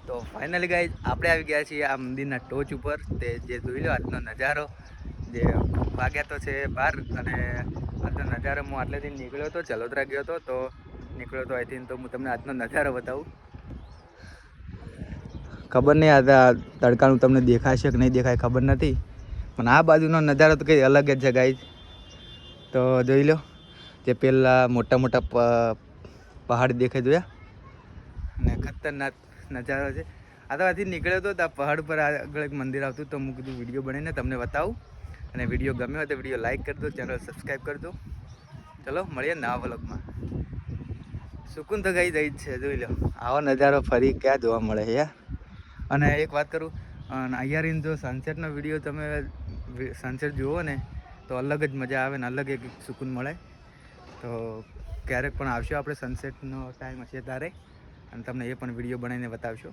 તો finally guys આપણે આવી ગયા છીએ આ મંદિરના ટોચ ઉપર. તે જે જોઈ લો આજનો નજારો, જે વાગ્યા તો છે 12 અને આજનો નજારો હું આટલેથી નીકળ્યો હતો, ચલોતરા ગયો હતો તો નીકળ્યો તો અહીંથી. તો હું તમને આજનો નજારો બતાવું. ખબર નહીં આ તડકાનું તમને દેખાશે કે નહીં દેખાય ખબર નથી, પણ આ બાજુનો નજારો તો કંઈ અલગ જ છે ગાઈઝ. તો જોઈ લો, જે પેલા મોટા મોટા પહાડ દેખાય જોયા, અને ખતરનાક નજારો છે. આ તો અહીંથી નીકળ્યો હતો, આ પહાડ પર આગળ એક મંદિર આવતું, તો હું કીધું વિડીયો બનાવીને તમને બતાવું. અને વિડીયો ગમ્યો હોય તો વિડીયો લાઇક કરી દો, ચેનલ સબસ્ક્રાઈબ કરી દો. ચલો મળીએ નવા વ્લોગમાં. સુકૂન તો ગઈ જ છે, જોઈ લો આવો નજારો ફરી ક્યાં જોવા મળે છે યાર. અને એક વાત કરું, અહીંયા જો સનસેટનો વિડીયો તમે સનસેટ જુઓ ને તો અલગ જ મજા આવે ને અલગ એક સુકૂન મળે. તો ક્યારેક પણ આવશો આપણે, સનસેટનો ટાઈમ હશે ત્યારે, અને તમને એ પણ વિડીયો બનાવીને બતાવશો.